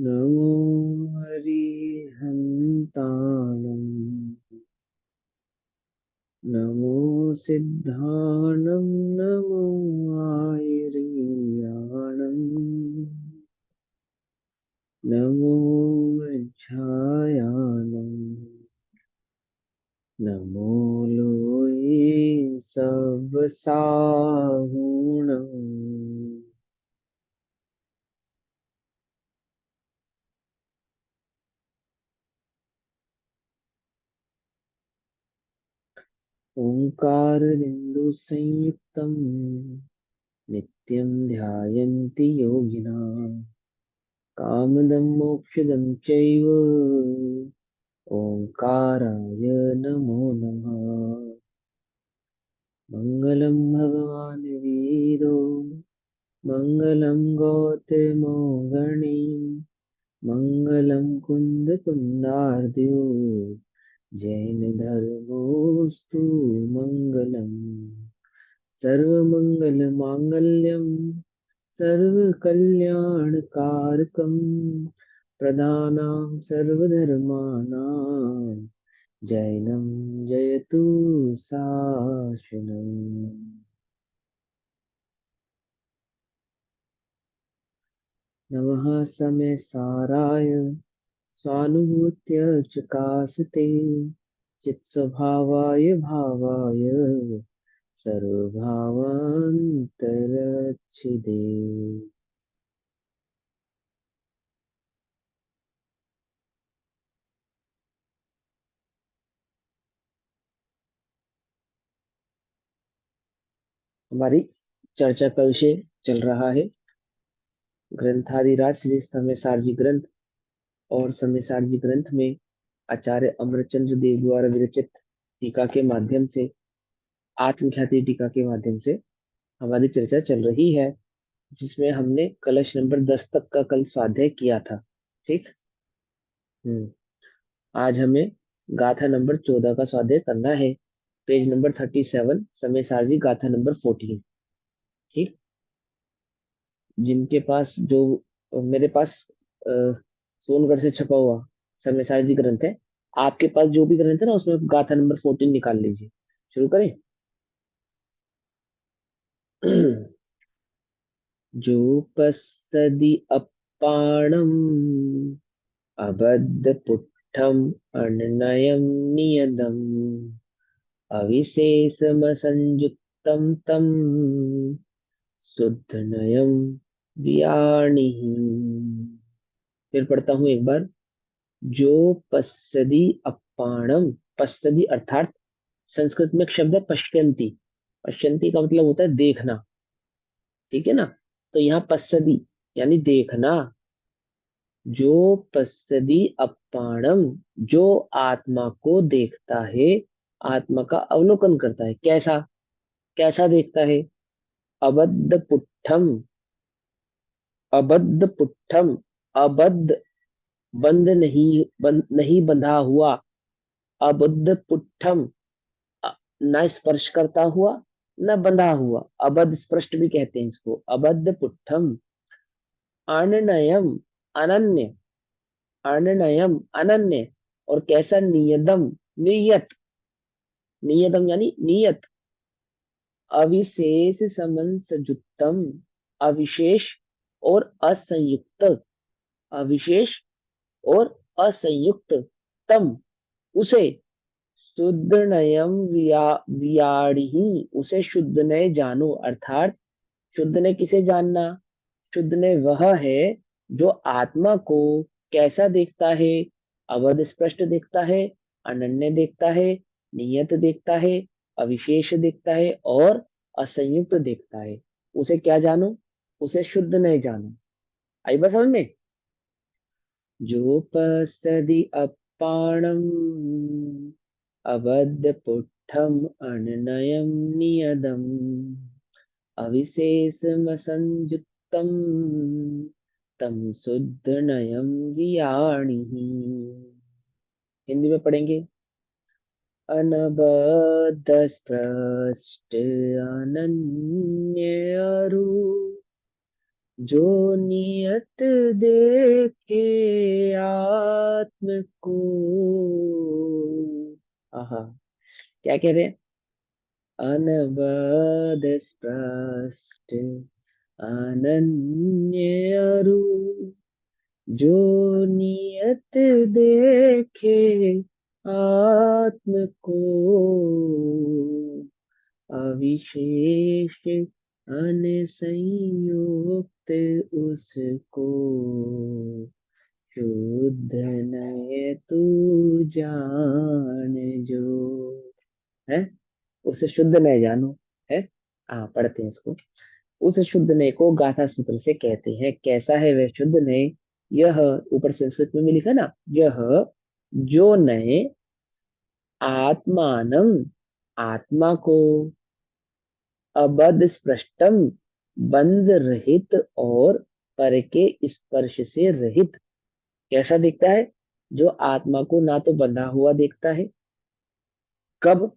नमो हरिहन्ताणं नमो सिद्धाणं नमो आयर्याणं नमो वज्रायाणं नमो लोये सब साहुणं ओंकारबिंदु संयुक्तं नित्यं ध्यायन्ति योगिनः कामदं मोक्षदं चैव ओंकाराय नमो नमः। मङ्गलं भगवान् वीरो मङ्गलं गौतमो गणी मङ्गलं कुन्दकुन्दार्द्यो जैनधर्मोऽस्तु मङ्गलम् सर्वमङ्गलमाङ्गल्यं सर्वकल्याणकारकं प्रदानां सर्वधर्माणां जैनं जयतु शासनम्। नमः समय साराय स्वानुभूत्य चकासते चित्स्वभावाय भावाय सर्वभावान्तरच्छिदे। हमारी चर्चा का विषय चल रहा है ग्रंथादिराज श्री समय जी ग्रंथ। और समय जी ग्रंथ में आचार्य अमरचंद्र देव द्वारा विरचित टीका के माध्यम से, आत्मख्याति टीका के माध्यम से हमारी चर्चा चल रही है, जिसमें हमने कलश नंबर 10 तक का कल स्वाध्याय किया था। ठीक। हम्म। आज हमें गाथा नंबर 14 का स्वाध्याय करना है। पेज नंबर 37, समय सारजी गाथा नंबर 14। ठीक। जिनके पास जो मेरे पास अ, सोनगढ़ से छपा हुआ समय सारजी ग्रंथ है, आपके पास जो भी ग्रंथ है ना, उसमें गाथा नंबर 14 निकाल लीजिए। शुरू करें। जोपस्तदि अप्पाणम् अबद्धपुट्ठम् अननयम् नियतम् अविशेषमसंयुक्तं तं शुद्धनयम् व्याणिहि। फिर पढ़ता हूं एक बार। जो पश्यति अप्पाणम, पश्यति अर्थात संस्कृत में एक शब्द है पश्यन्ति। पश्यन्ति का मतलब होता है देखना। ठीक है ना। तो यहाँ पश्यति यानी देखना। जो पश्यति अप्पाणम, जो आत्मा को देखता है, आत्मा का अवलोकन करता है। कैसा? कैसा देखता है? अबद्ध पुट्ठम, अबद्ध पुट्ठम, अबद्ध बंद नहीं, नहीं बंधा हुआ। अबद्ध पुट्ठम, न स्पर्श करता हुआ न बंधा हुआ। अबद्ध स्पृष्ट भी कहते हैं इसको। अबद्ध पुट्ठम अननयम, अनन्य, अननयम अनन्य। और कैसा? नियतम, नियत, नियतम यानी नियत। अविशेष समंसयुक्तम, अविशेष और असंयुक्त, अविशेष और असंयुक्त, तम उसे, शुद्ध नयम वियाड़ी उसे शुद्ध ने जानो। अर्थात शुद्ध ने किसे जानना? शुद्ध ने वह है जो आत्मा को कैसा देखता है? अवध स्पष्ट देखता है, अनन्य देखता है, नियत देखता है, अविशेष देखता है और असंयुक्त देखता है। उसे क्या जानो? उसे शुद्ध नहीं जानो। आई बस समझ में। जोपसदि अप्पाणम् अबद्धपुट्ठम् अननयम् नियतम् अविशेषमसंयुक्तम् तं शुद्धनयम् वियाणिहि। हिंदी में पढ़ेंगे। अनबद्ध स्पष्ट अनन्य जो नियत देखे आत्म को। आहा, क्या कह रहे हैं? अनवद स्पष्ट अनन्य अरूप, जो नियत देखे आत्म को, अविशेष अनसंयुक्त उसको, शुद्ध नय तू जान जो। है, उसे शुद्ध नय जानो। है, हाँ पढ़ते हैं इसको। उस शुद्ध नय को गाथा सूत्र से कहते हैं। कैसा है वह शुद्ध नय? यह, ऊपर संस्कृत में भी लिखा ना, यह जो नय आत्मानम, आत्मा को, अबध स्पृष्टम, बंध रहित और पर के स्पर्श से रहित। कैसा दिखता है? जो आत्मा को ना तो बंधा हुआ देखता है। कब?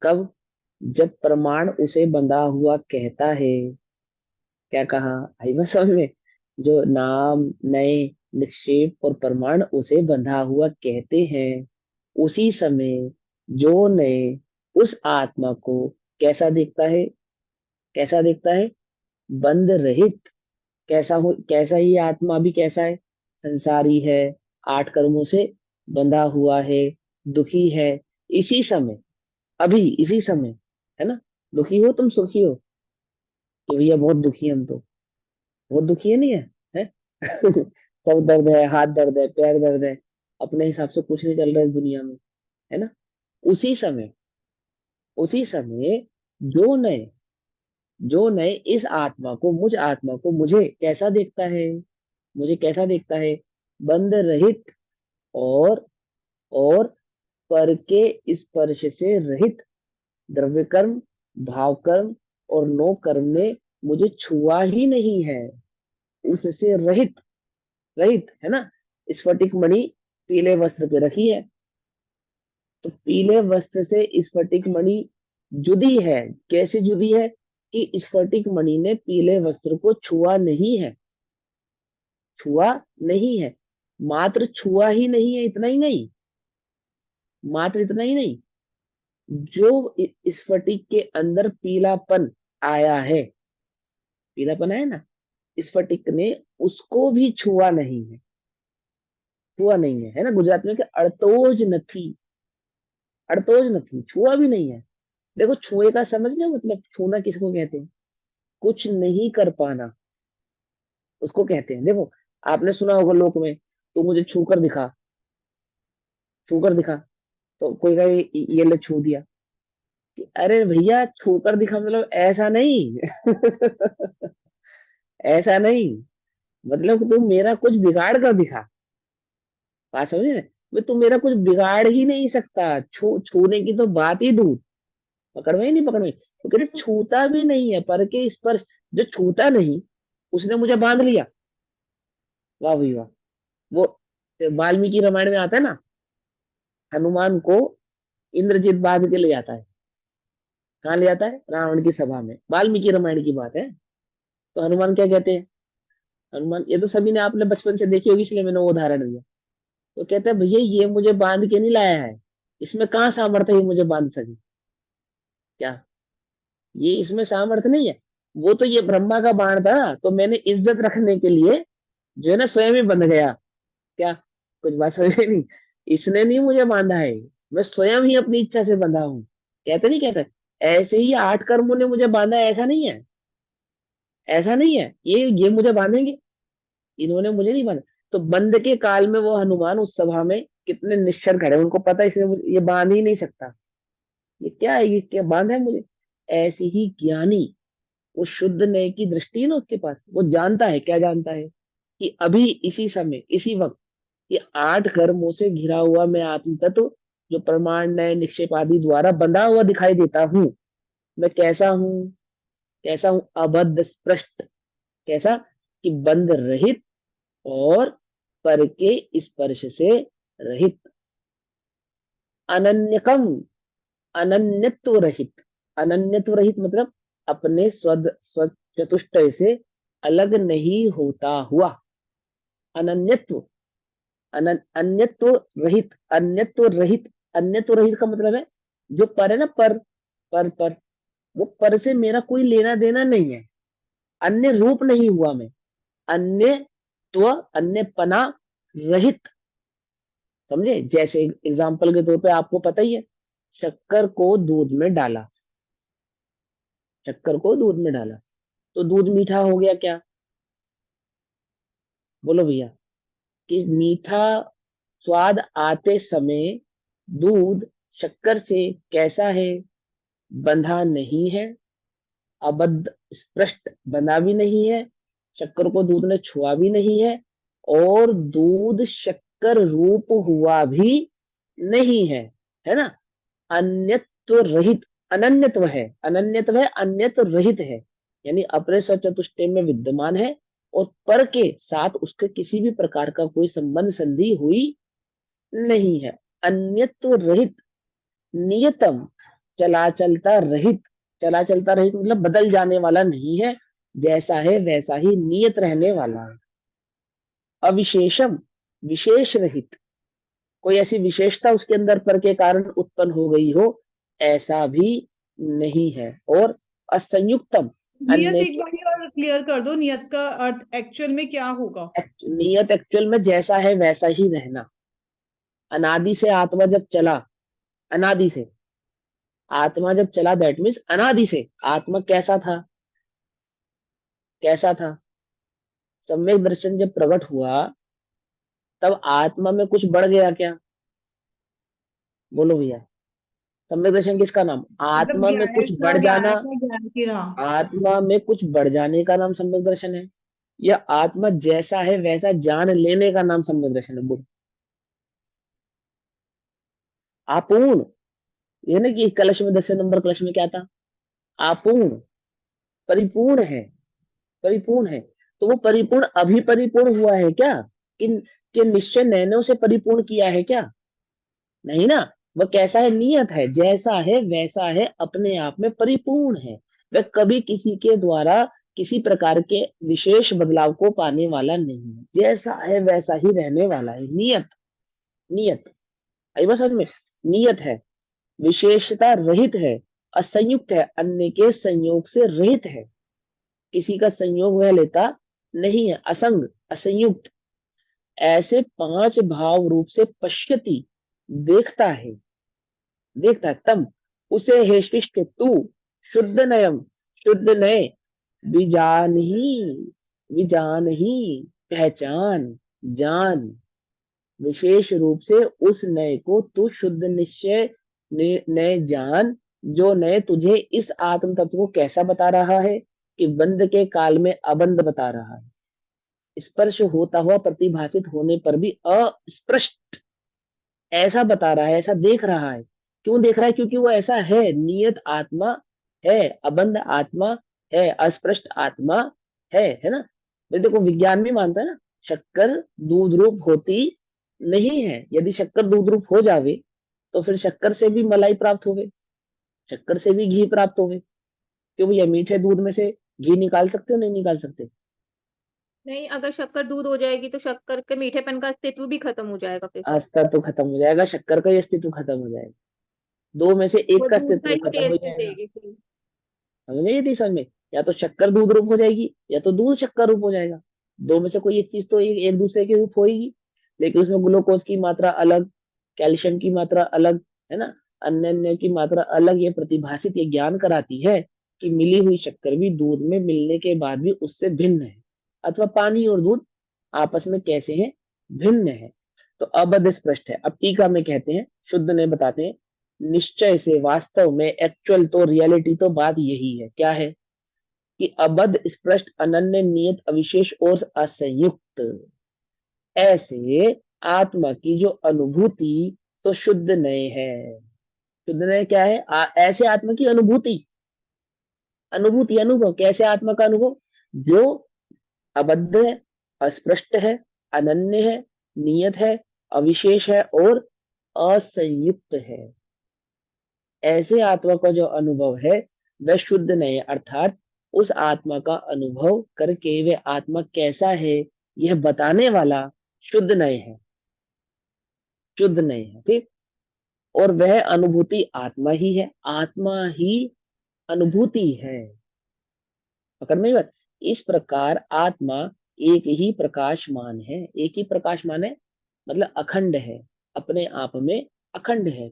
कब? जब प्रमाण उसे बंधा हुआ कहता है। क्या कहा? आई बस समझ में? जो नाम, नए, निक्षेप और प्रमाण उसे बंधा हुआ कहते हैं, उसी समय जो नए उस आत्मा को कैसा देखता है? कैसा देखता है? बंध रहित। कैसा हो, कैसा ही आत्मा भी कैसा है? संसारी है, आठ कर्मों से बंधा हुआ है, दुखी है। इसी समय, अभी इसी समय, है ना? दुखी हो तुम, सुखी हो? तो भैया बहुत दुखी है हम तो। बहुत दुखी है, नहीं है? है? सर दर्द है, हाथ दर्द है, पैर दर्द है, अपने हिसाब से कुछ नहीं चल रहा है इस दुनिया में। है ना? उसी समय, उसी समय जो नए, जो नए इस आत्मा को, मुझ आत्मा को मुझे कैसा देखता है? मुझे कैसा देखता है? बंध रहित और और पर के स्पर्श से रहित। द्रव्य कर्म, भाव कर्म और नो कर्म ने मुझे छुआ ही नहीं है। उससे रहित, रहित है ना? स्फटिक मणि पीले वस्त्र पे रखी है, तो पीले वस्त्र से स्फटिक मणि जुदी है। कैसे जुदी है? कि स्फटिक मणि ने पीले वस्त्र को छुआ नहीं है। छुआ नहीं है। मात्र छुआ ही नहीं है, इतना ही नहीं, मात्र इतना ही नहीं, जो स्फटिक के अंदर पीलापन आया है, पीलापन आया ना, स्फटिक ने उसको भी छुआ नहीं है। छुआ नहीं है, है ना? गुजरात में क्या, अड़तोज नथी, अड़तोज नथी, छुआ भी नहीं है। देखो, छुए का समझ ना, मतलब छूना किसको कहते हैं? कुछ नहीं कर पाना, उसको कहते हैं। देखो, आपने सुना होगा लोक में, तू मुझे छू कर दिखा, छू कर दिखा। तो कोई कहे, ये ले छू दिया। कि अरे भैया, छू कर दिखा मतलब ऐसा नहीं। ऐसा नहीं, मतलब कि तू मेरा कुछ बिगाड़ कर दिखा। बात समझे ना? भाई, तू मेरा कुछ बिगाड़ ही नहीं सकता। छूने की तो बात ही दूर, पकड़ में ही नहीं, पकड़ में। तो कहते छूता भी नहीं है, पर के स्पर्श। जो छूता नहीं, उसने मुझे बांध लिया। वाह भाई वाह। वो वाल्मीकि रामायण में आता है ना, हनुमान को इंद्रजीत बांध के ले जाता है। कहाँ ले जाता है? रावण की सभा में। वाल्मीकि रामायण की बात है। तो हनुमान क्या कहते हैं? हनुमान, ये तो सभी ने, आपने बचपन से देखी होगी, इसलिए मैंने वो उदाहरण दिया। तो कहते हैं, भैया ये मुझे बांध के नहीं लाया है, इसमें कहाँ सामर्थ्य है ये मुझे बांध सके? क्या? ये इसमें सामर्थ्य नहीं है। वो तो ये ब्रह्मा का बाण था, तो मैंने इज्जत रखने के लिए जो है ना, स्वयं ही बंध गया। क्या? कुछ बात समझ में नहीं? इसने नहीं मुझे बांधा है, मैं स्वयं ही अपनी इच्छा से बंधा हूं। कहते नहीं कहते, ऐसे ही आठ कर्मों ने मुझे बांधा है, ऐसा नहीं है। ऐसा नहीं है, ये मुझे बांधेंगे, इन्होंने मुझे नहीं बांधा। तो बंद के काल में वो हनुमान उस सभा में कितने निश्चल खड़े, उनको पता है इसने ये बांध ही नहीं सकता। ये क्या है? ये क्या बांध है मुझे? ऐसे ही ज्ञानी, वो शुद्ध नय की दृष्टि है ना उसके पास, वो जानता है, क्या जानता है? कि अभी इसी समय, इसी वक्त, ये आठ कर्मों से घिरा हुआ मैं आत्म तत्व, जो प्रमाण, नय, निक्षेप आदि द्वारा बंधा हुआ दिखाई देता हूँ, मैं कैसा हूँ? कैसा हूँ? अबद्ध स्पृष्ट। कैसा? कि बंध रहित और पर के स्पर्श से रहित। अनन्यकम, अनन्यत्व रहित। अनन्यत्व रहित मतलब अपने स्व स्व चतुष्टय से अलग नहीं होता हुआ, अनन्यत्व, अन्यत्व रहित, अन्यत्व रहित, अन्यत्व रहित का मतलब है जो पर है ना, पर वो पर से मेरा कोई लेना देना नहीं है, अन्य रूप नहीं हुआ मैं, अन्य त्व, अन्य पना रहित। समझे? जैसे एग्जाम्पल के तौर पे आपको पता ही है, शक्कर को दूध में डाला, शक्कर को दूध में डाला तो दूध मीठा हो गया क्या? बोलो भैया, कि मीठा स्वाद आते समय दूध शक्कर से कैसा है? बंधा नहीं है, अबद्ध स्पष्ट बना भी नहीं है, शक्कर को दूध ने छुआ भी नहीं है, और दूध शक्कर रूप हुआ भी नहीं है ना? अन्यत्व रहित, अनन्यत्व है, अनन्यत्व है, अन्यत्व रहित है, यानी अपरे स्वचतुष्टय में विद्यमान है और पर के साथ उसके किसी भी प्रकार का कोई संबंध संधि हुई नहीं है। अन्यत्व रहित, नियतम, चला चलता रहित, चला चलता रहित मतलब बदल जाने वाला नहीं है, जैसा है वैसा ही नियत रहने वाला है। अविशेषम, विशेष रहित, कोई ऐसी विशेषता उसके अंदर पर के कारण उत्पन्न हो गई हो, ऐसा भी नहीं है। और असंयुक्तम, नियत अन्य एक बार और क्लियर कर दो, नियत का अर्थ एक्चुअल में क्या होगा? नियत एक्चुअल में जैसा है वैसा ही रहना। अनादि से आत्मा जब चला, अनादि से आत्मा जब चला, दैट मीन्स अनादि से आत्मा कैसा था? कैसा था? सम्यक दर्शन जब प्रकट हुआ तब आत्मा में कुछ बढ़ गया क्या? बोलो भैया, सम्यक दर्शन किसका नाम? मतलब आत्मा में कुछ बढ़ जाना, ज्ञान की राह। आत्मा में कुछ बढ़ जाने का नाम सम्यक दर्शन है, या आत्मा जैसा है वैसा जान लेने का नाम सम्यक दर्शन है? बोलो। आपूर्ण, ये ना कि कलश में 10 नंबर कलश में क्या था? आपूर्ण, परिपूर्ण है, परिपूर्ण है। तो वो परिपूर्ण अभी परिपूर्ण हुआ है क्या? कि निश्चय नैने उसे परिपूर्ण किया है क्या? नहीं ना। वह कैसा है? नियत है, जैसा है वैसा है, अपने आप में परिपूर्ण है। वह कभी किसी के द्वारा किसी प्रकार के विशेष बदलाव को पाने वाला नहीं है, जैसा है वैसा ही रहने वाला है। नियत, नियत, आई बात समझ में? नियत है, विशेषता रहित है, असंयुक्त है, अन्य के संयोग से रहित है, किसी का संयोग वह लेता नहीं है, असंग, असंयुक्त। ऐसे पांच भाव रूप से पश्यति, देखता है, देखता है, तम, उसे हे शिष्ट तू, शुद्ध नयम, शुद्ध नय, विजान ही, विजान ही, पहचान, जान, विशेष रूप से उस नय को तू शुद्ध निश्चय नय जान, जो नय तुझे इस आत्म तत्व को कैसा बता रहा है? कि बंध के काल में अबंध बता रहा है, स्पर्श होता हुआ प्रतिभाषित होने पर भी अस्पष्ट ऐसा बता रहा है, ऐसा देख रहा है। क्यों देख रहा है? क्योंकि वो ऐसा है, नियत आत्मा है, अबंध आत्मा है, अस्पष्ट आत्मा है ना? तो देखो विज्ञान भी मानता है ना, शक्कर दूध रूप होती नहीं है। यदि शक्कर दूध रूप हो जावे तो फिर शक्कर से भी मलाई प्राप्त होवे, शक्कर से भी घी प्राप्त होवे। क्यों भैया, मीठे दूध में से घी निकाल सकते हो नहीं निकाल सकते? नहीं, अगर शक्कर दूध हो जाएगी तो शक्कर के मीठेपन का अस्तित्व भी खत्म हो जाएगा फिर। अस्तित्व खत्म हो जाएगा, शक्कर का ही अस्तित्व खत्म हो जाएगा, दो में से वो एक का दूध का अस्तित्व ही खत्म हो टेस्ट जाएगा। देगी फिर। समझ नहीं थी समझ में? या तो शक्कर दूध रूप हो जाएगी या तो दूध शक्कर रूप हो जाएगा, दो में से कोई एक चीज तो एक दूसरे के रूप होगी। लेकिन उसमें ग्लूकोज की मात्रा अलग, कैल्शियम की मात्रा अलग, है ना, अन्य अन्य की मात्रा अलग। ये प्रतिभाषित, ये ज्ञान कराती है कि मिली हुई शक्कर भी दूध में मिलने के बाद भी उससे भिन्न है, अथवा पानी और दूध आपस में कैसे हैं? भिन्न है। तो अबध स्पष्ट है। अब टीका में कहते हैं, शुद्ध ने बताते हैं, निश्चय से, वास्तव में, एक्चुअल तो, रियलिटी तो बात यही है। क्या है? कि अबध स्पष्ट अनन्य नियत अविशेष और असंयुक्त, ऐसे आत्मा की जो अनुभूति तो शुद्ध नय है। शुद्ध नय क्या है? ऐसे आत्मा की अनुभूति, अनुभूति, अनुभव, कैसे आत्मा का अनुभव? जो अबद्ध है, अस्पष्ट है, अनन्य है, नियत है, अविशेष है और असंयुक्त है। ऐसे आत्मा का जो अनुभव है वह शुद्ध नहीं है, अर्थात उस आत्मा का अनुभव करके वे आत्मा कैसा है यह बताने वाला शुद्ध नय है, शुद्ध नय है, ठीक। और वह अनुभूति आत्मा ही है, आत्मा ही अनुभूति है। पकड़ में बात। इस प्रकार आत्मा एक ही प्रकाशमान है, एक ही प्रकाशमान है मतलब अखंड है, अपने आप में अखंड है।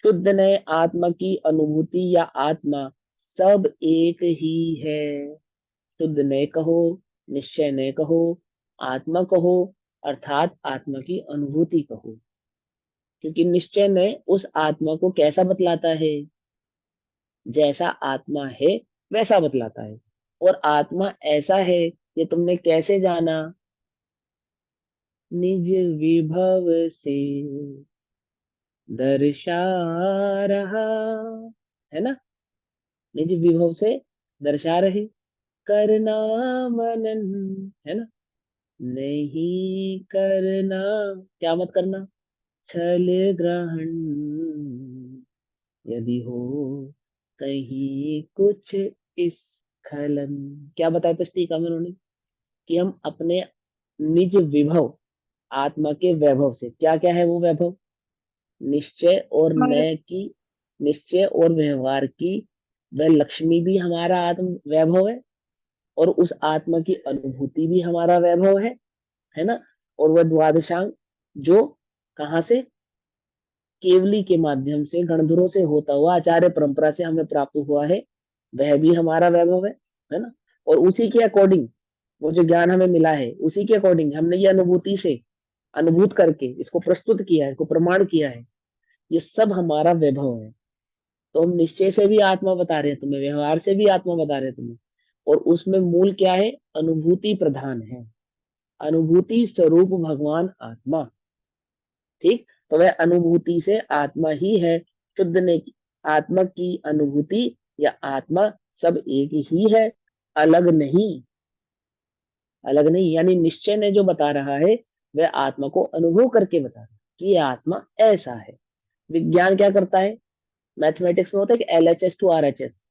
शुद्ध नए आत्मा की अनुभूति या आत्मा सब एक ही है। शुद्ध नए कहो, निश्चय नए कहो, आत्मा कहो, अर्थात आत्मा की अनुभूति कहो। क्योंकि निश्चय नए उस आत्मा को कैसा बतलाता है, जैसा आत्मा है वैसा बतलाता है। और आत्मा ऐसा है ये तुमने कैसे जाना, निज विभव से दर्शा रहा, है ना, निज विभव से दर्शा रहे। करना मनन, है ना, नहीं करना, क्या मत करना, छल ग्रहण यदि हो कहीं कुछ स्खलन। क्या बताया था टीका में उन्होंने, कि हम अपने निज विभव आत्मा के वैभव से, क्या क्या है वो वैभव, निश्चय और और नय की, निश्चय और व्यवहार की वह लक्ष्मी भी हमारा आत्म वैभव है, और उस आत्मा की अनुभूति भी हमारा वैभव है ना। और वह द्वादशांग जो कहाँ से, केवली के माध्यम से गणधरों से होता हुआ आचार्य परंपरा से हमें प्राप्त हुआ है, वह भी हमारा वैभव है ना। और उसी के अकॉर्डिंग वो जो ज्ञान हमें मिला है उसी के अकॉर्डिंग हमने ये अनुभूति से अनुभूत करके इसको प्रस्तुत किया है, इसको प्रमाण किया है, ये सब हमारा वैभव है। तो हम निश्चय से भी आत्मा बता रहे हैं तुम्हें, व्यवहार से भी आत्मा बता रहे हैं तुम्हें, और उसमें मूल क्या है, अनुभूति प्रधान है, अनुभूति स्वरूप भगवान आत्मा, ठीक। तो वह अनुभूति से आत्मा ही है। शुद्ध ने आत्मा की अनुभूति या आत्मा सब एक ही है, अलग नहीं, अलग नहीं। यानी निश्चय ने जो बता रहा है वह आत्मा को अनुभव करके बता रहा है कि ये आत्मा ऐसा है। विज्ञान क्या करता है, मैथमेटिक्स में होता है कि LHS टू RHS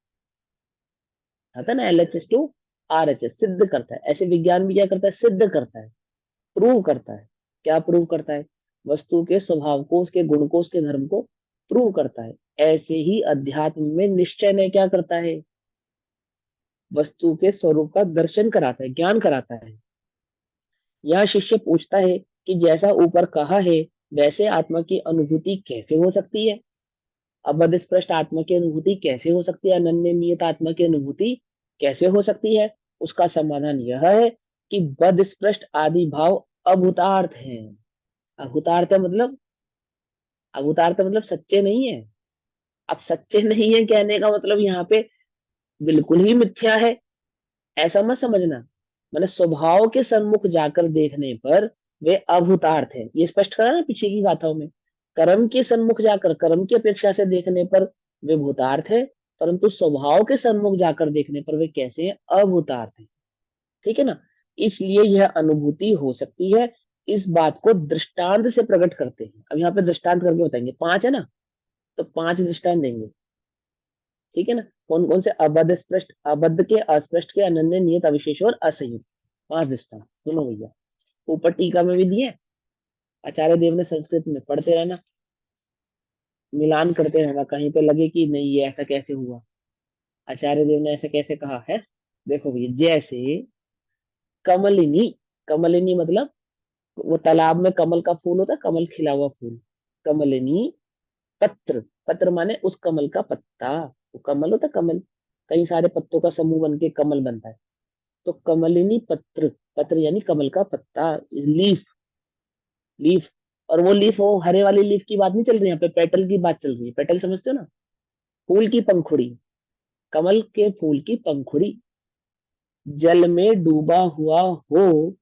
आता है ना, LHS टू RHS सिद्ध करता है, ऐसे विज्ञान भी क्या करता है, सिद्ध करता है, प्रूव करता है। क्या प्रूव करता है, वस्तु के स्वभाव को, उसके गुण को, उसके धर्म को प्रूव करता है। ऐसे ही अध्यात्म में निश्चय ने क्या करता है, वस्तु के स्वरूप का दर्शन कराता है, ज्ञान कराता है। यह शिष्य पूछता है कि जैसा ऊपर कहा है वैसे आत्मा की अनुभूति कैसे हो सकती है, अबध स्पष्ट आत्मा की अनुभूति कैसे हो सकती है, अनन्य नियत आत्मा की अनुभूति कैसे हो सकती है। उसका समाधान यह है कि बद स्पष्ट आदि भाव अभूतार्थ है। अभूतार्थ है मतलब, अभूतार्थ मतलब सच्चे नहीं है। अब सच्चे नहीं है कहने का मतलब यहाँ पे बिल्कुल ही मिथ्या है, ऐसा मत समझना। मैंने स्वभाव के सन्मुख जाकर देखने पर वे अभूतार्थ है, ये स्पष्ट करा ना पीछे की गाथाओं में। कर्म के सन्मुख जाकर, कर्म की अपेक्षा से देखने पर वे भूतार्थ है, परंतु स्वभाव के सन्मुख जाकर देखने पर वे कैसे हैं, अभूतार्थ है, ठीक है ना। इसलिए यह अनुभूति हो सकती है, इस बात को दृष्टांत से प्रकट करते हैं। अब यहाँ पे दृष्टांत करके बताएंगे, 5 है ना, तो 5 दृष्टांत देंगे, ठीक है ना। कौन कौन से, अबद्ध स्पष्ट, अबद्ध के, अस्पष्ट के, अनन्य नियत अविशेष और असंयुक्त, 5 दृष्टांत सुनो भैया। ऊपर टीका में भी दिए, आचार्य देव ने संस्कृत में पढ़ते रहना, मिलान करते रहना, कहीं पे लगे कि नहीं ये ऐसा कैसे हुआ, आचार्य देव ने ऐसा कैसे कहा है। देखो भैया, जैसे कमलिनी, कमलिनी मतलब वो तालाब में कमल का फूल होता है, कमल खिला हुआ फूल, कमलिनी पत्र, पत्र माने उस कमल का पत्ता, वो कमल होता है, कमल कई सारे पत्तों का समूह बन के कमल बनता है। तो कमलिनी पत्र, पत्र यानी कमल का पत्ता, लीफ, लीफ। और वो लीफ, वो हरे वाली लीफ की बात नहीं चल रही यहाँ पे, पेटल की बात चल रही है। पेटल समझते हो ना, फूल की पंखुड़ी, कमल के फूल की पंखुड़ी जल में डूबा हुआ हो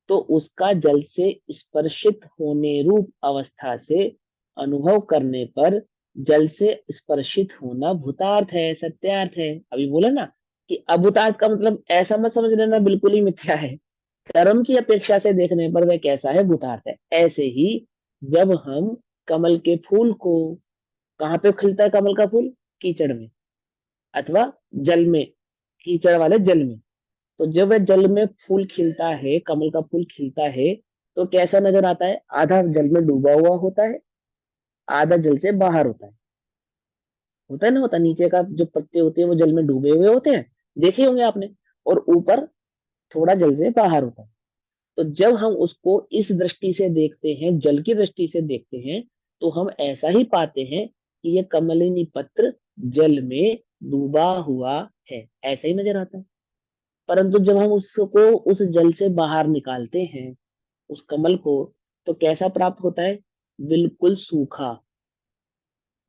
तो उसका जल से स्पर्शित होने रूप अवस्था से अनुभव करने पर जल से स्पर्शित होना भूतार्थ है, सत्यार्थ है। अभी बोला ना कि अभूतार्थ का मतलब ऐसा मत समझ लेना बिल्कुल ही मिथ्या है, कर्म की अपेक्षा से देखने पर वह कैसा है, भूतार्थ है। ऐसे ही जब हम कमल के फूल को, कहाँ पे खिलता है कमल का फूल, कीचड़ में अथवा जल में, कीचड़ वाले जल में। तो जब वह जल में फूल खिलता है, कमल का फूल खिलता है, तो कैसा नजर आता है? आधा जल में डूबा हुआ होता है, आधा जल से बाहर होता है ना, होता है। नीचे का जो पत्ते होते हैं वो जल में डूबे हुए होते हैं, देखे होंगे आपने। और ऊपर थोड़ा जल से बाहर होता है। तो जब हम उसको इस दृष्टि से देखते हैं, जल की दृष्टि से देखते हैं, तो हम ऐसा ही पाते हैं कि यह कमलिनी पत्र जल में डूबा हुआ है, ऐसा ही नजर आता है। परंतु जब हम उसको उस जल से बाहर निकालते हैं, उस कमल को, तो कैसा प्राप्त होता है? बिल्कुल सूखा,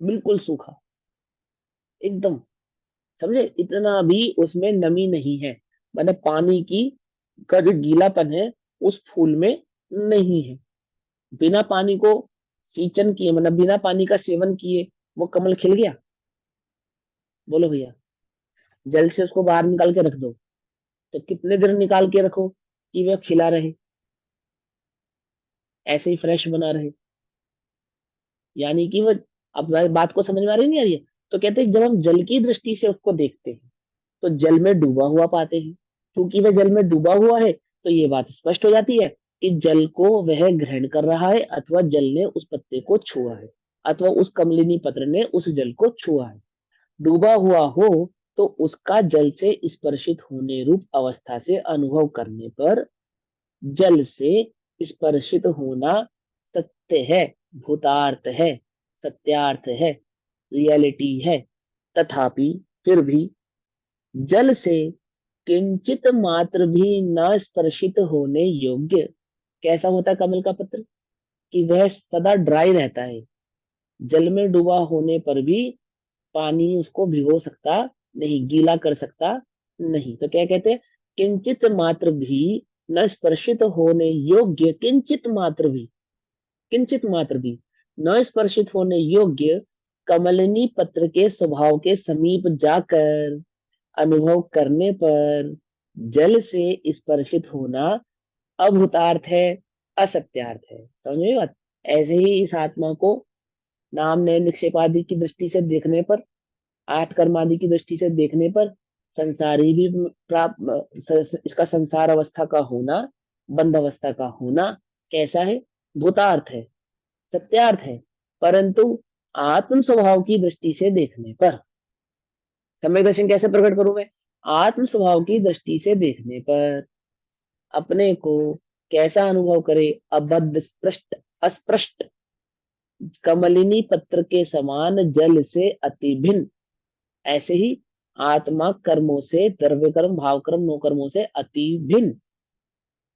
बिल्कुल सूखा, एकदम। समझे? इतना भी उसमें नमी नहीं है, मतलब पानी की का जो गीलापन है उस फूल में नहीं है। बिना पानी को सींचन किए, मतलब बिना पानी का सेवन किए वो कमल खिल गया? बोलो भैया। जल से उसको बाहर निकाल के रख दो, तो कितने दिन निकाल के रखो कि वह खिला रहे, ऐसे ही फ्रेश बना रहे? यानी कि वो, अब बात को समझ में आ रही नहीं आ रही है? तो कहते हैं जब हम जल की दृष्टि से उसको देखते हैं, तो जल में डूबा हुआ पाते हैं। क्योंकि वह जल में डूबा हुआ है, तो ये बात स्पष्ट हो जाती है कि जल को वह ग्रहण कर रहा है, अथवा जल ने उस पत्ते को छुआ है, अथवा उस कमलिनी पत्र ने उस जल को छुआ है। डूबा हुआ हो तो उसका जल से स्पर्शित होने रूप अवस्था से अनुभव करने पर जल से स्पर्शित होना सत्य है, भूतार्थ है, सत्यार्थ है, रियलिटी है। तथापि फिर भी जल से किंचित मात्र भी न स्पर्शित होने योग्य कैसा होता है कमल का पत्र? कि वह सदा ड्राई रहता है, जल में डूबा होने पर भी पानी उसको भिगो सकता नहीं, गीला कर सकता नहीं। तो क्या कहते हैं? किंचित मात्र भी न स्पर्शित होने योग्य, किंचित मात्र भी न स्पर्शित होने योग्य कमलिनी पत्र के स्वभाव के समीप जाकर अनुभव करने पर जल से स्पर्शित होना अभूतार्थ है, असत्यार्थ है। समझ में बात? ऐसे ही इस आत्मा को नाम नय निक्षेप आदि की दृष्टि से देखने पर, आठ कर्म आदि की दृष्टि से देखने पर संसारी भी प्राप्त, इसका संसार अवस्था का होना, बंध अवस्था का होना कैसा है? भूतार्थ है, सत्यार्थ है। परंतु आत्म स्वभाव की दृष्टि से देखने पर, सम्यक दर्शन कैसे प्रकट करूं मैं? आत्म स्वभाव की दृष्टि से देखने पर अपने को कैसा अनुभव करे? अबद्ध स्पृष्ट, अस्पृष्ट, कमलिनी पत्र के समान, जल से अति भिन्न। ऐसे ही आत्मा कर्मों से, द्रव्य कर्म, भाव कर्म, नो कर्मों से अति भिन्न,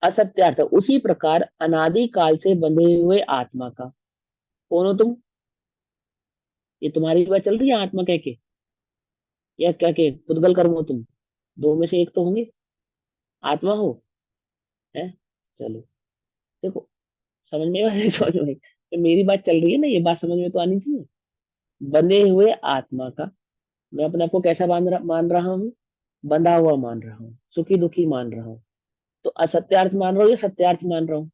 असत्यार्थ। उसी प्रकार अनादि काल से बंधे हुए आत्मा का, कौन हो तुम? ये तुम्हारी बात चल रही है आत्मा कह के, या क्या के पुद्गल कर्म हो तुम? दो में से एक तो होंगे, आत्मा हो, है? चलो, देखो, समझ में समझ में तो मेरी बात चल रही है ना, ये बात समझ में तो आनी चाहिए। बंधे हुए आत्मा का मैं अपने आप को कैसा मान रहा हूँ? बंधा हुआ मान रहा हूँ, सुखी दुखी मान रहा हूँ। तो असत्यार्थ मान रहा हूँ या सत्यार्थ मान रहा हूँ?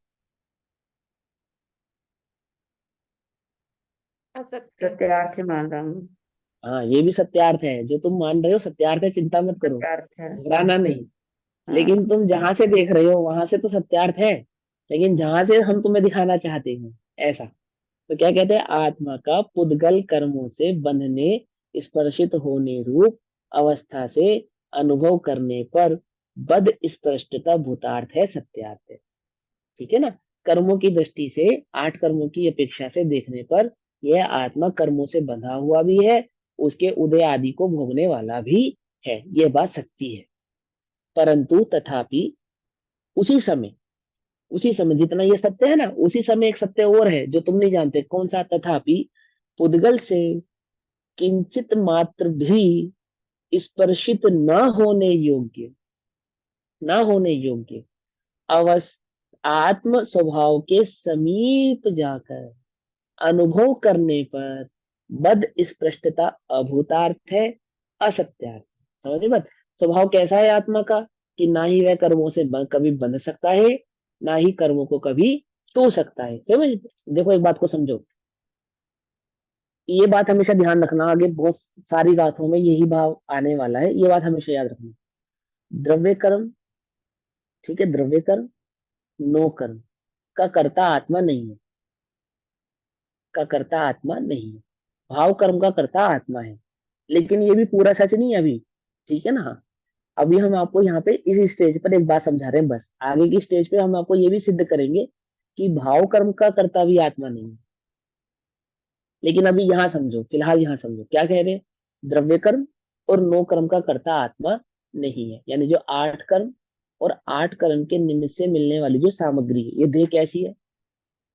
असत्य। सत्यार्थ मान रहा हूँ। हाँ, ये भी सत्यार्थ है, जो तुम मान रहे हो सत्यार्थ है, चिंता मत करो, सत्यार्थ है। घबराना नहीं। हाँ। लेकिन तुम जहां से देख रहे हो वहां से तो सत्यार्थ है, लेकिन जहां से हम तुम्हें दिखाना चाहते हैं ऐसा। तो क्या कहते हैं? आत्मा का पुद्गल कर्मों से बंधने, स्पर्शित होने रूप अवस्था से अनुभव करने पर बद स्पष्टता भूतार्थ है, सत्यार्थ है। ठीक है ना? कर्मों की दृष्टि से, आठ कर्मों की अपेक्षा से देखने पर यह आत्मा कर्मों से बंधा हुआ भी है, उसके उदय आदि को भोगने वाला भी है, यह बात सच्ची है। परंतु तथापि उसी समय, जितना ये सत्य है ना, उसी समय एक सत्य और है जो तुम नहीं जानते। कौन सा? तथापि पुद्गल से किंचित मात्र भी स्पर्शित न होने योग्य अवस आत्म स्वभाव के समीप जाकर अनुभव करने पर बद स्पष्टता अभूतार्थ है, असत्यार्थ। समझे बात? स्वभाव कैसा है आत्मा का? कि ना ही वह कर्मों से कभी बंध सकता है, ना ही कर्मों को कभी छू सकता है। समझ? देखो, एक बात को समझो, ये बात हमेशा ध्यान रखना, आगे बहुत सारी गाथों में यही भाव आने वाला है, ये बात हमेशा याद रखना। द्रव्य कर्म, ठीक है, द्रव्य कर्म, नो कर्म का कर्ता आत्मा नहीं है, का कर्ता आत्मा नहीं है। भाव कर्म का कर्ता आत्मा है, लेकिन ये भी पूरा सच नहीं है अभी, ठीक है ना। हाँ, अभी हम आपको यहाँ पे इस स्टेज पर एक बात समझा रहे हैं, बस आगे की स्टेज पे हम आपको ये भी सिद्ध करेंगे कि भाव कर्म का कर्ता भी आत्मा नहीं है। लेकिन अभी यहाँ समझो, फिलहाल यहाँ समझो क्या कह रहे हैं। द्रव्य कर्म और नो कर्म का कर्ता आत्मा नहीं है, यानी जो 8 कर्म और 8 कर्म के निमित्त से मिलने वाली जो सामग्री है, ये देह कैसी है,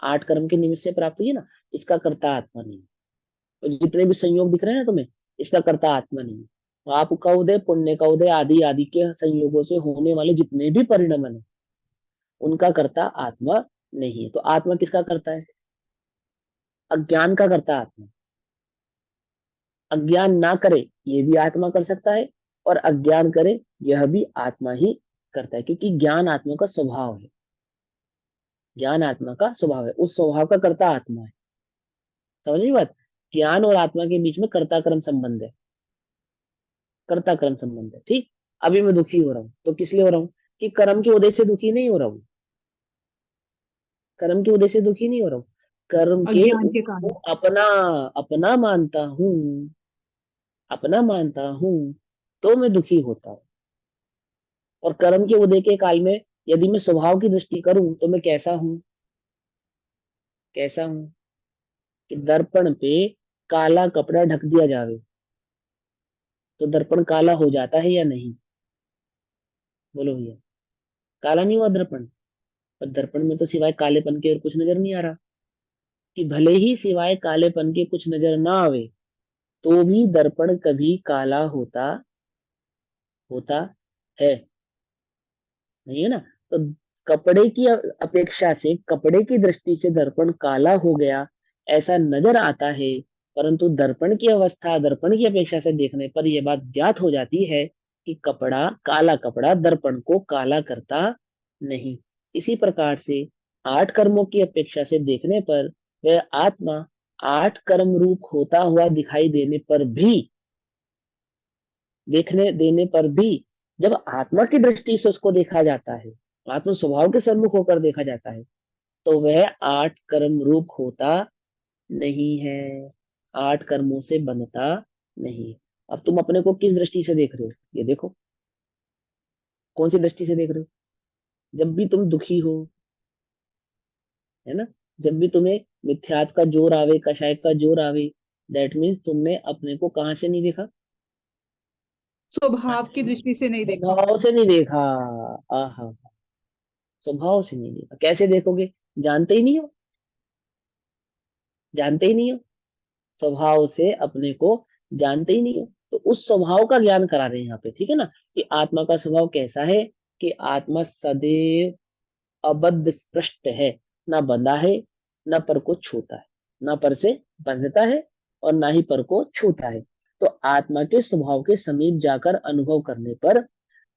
8 कर्म के निमित्त से प्राप्त हुई है ना, इसका कर्ता आत्मा नहीं है। तो जितने भी संयोग दिख रहे हैं ना तुम्हें, इसका कर्ता आत्मा नहीं है। पाप का उदय, पुण्य का उदय, आदि आदि के संयोगों से होने वाले जितने भी परिणमन है, उनका कर्ता आत्मा नहीं है। तो आत्मा किसका करता है, अज्ञान का करता आत्मा। अज्ञान ना करे ये भी आत्मा कर सकता है, और अज्ञान करे यह भी आत्मा ही करता है, क्योंकि ज्ञान आत्मा का स्वभाव है, ज्ञान आत्मा का स्वभाव है, उस स्वभाव का कर्ता आत्मा है। समझ में बात, ज्ञान और आत्मा के बीच में कर्ता कर्म संबंध है, कर्ता कर्म संबंध है, ठीक। अभी मैं दुखी हो रहा हूँ तो किस लिए हो रहा हूँ, कि कर्म के उदय से दुखी नहीं हो रहा हूँ, कर्म के उदय से दुखी नहीं हो रहा हूँ, कर्म के अज्ञान के उदय को कारण। अपना अपना मानता हूँ, अपना मानता हूँ, तो मैं दुखी होता हूँ। और कर्म के उदय के काल में यदि मैं स्वभाव की दृष्टि करूं तो मैं कैसा हूं, कैसा हूं, कि दर्पण पे काला कपड़ा ढक दिया जावे तो दर्पण काला हो जाता है या नहीं, बोलो भैया। काला नहीं हुआ दर्पण, पर दर्पण में तो सिवाय कालेपन के और कुछ नजर नहीं आ रहा। कि भले ही सिवाय कालेपन के कुछ नजर ना आवे, तो भी दर्पण कभी काला होता होता है, नहीं है ना। तो कपड़े की अपेक्षा से, कपड़े की दृष्टि से दर्पण काला हो गया ऐसा नजर आता है, परंतु दर्पण की अवस्था, दर्पण की अपेक्षा से देखने पर यह बात ज्ञात हो जाती है कि कपड़ा, काला कपड़ा दर्पण को काला करता नहीं। इसी प्रकार से 8 कर्मों की अपेक्षा से देखने पर वह आत्मा 8 कर्म रूप होता हुआ दिखाई देने पर भी, देखने देने पर भी, जब आत्मा की दृष्टि से उसको देखा जाता है, आत्म स्वभाव के सम्मुख होकर देखा जाता है, तो वह 8 कर्म रूप होता नहीं है, 8 कर्मों से बनता नहीं। अब तुम अपने को किस दृष्टि से देख रहे हो, ये देखो, कौन सी दृष्टि से देख रहे हो। जब भी तुम दुखी हो, है ना, जब भी तुम्हें मिथ्यात का जोर आवे, कषाय का जोर आवे, दैट मीन्स तुमने अपने को कहाँ से नहीं देखा, स्वभाव की दृष्टि से नहीं देखा। स्वभाव से नहीं देखा। आहा, स्वभाव से नहीं देखा, कैसे देखोगे, जानते ही नहीं हो, जानते ही नहीं हो, स्वभाव से अपने को जानते ही नहीं हो। तो उस स्वभाव का ज्ञान करा रहे हैं यहाँ पे, ठीक है ना, कि आत्मा का स्वभाव कैसा है, कि आत्मा सदैव अबद्ध स्पृष्ट है, ना बंधा है, ना पर को छूता है, ना पर से बंधता है और ना ही पर को छूता है। तो आत्मा के स्वभाव के समीप जाकर अनुभव करने पर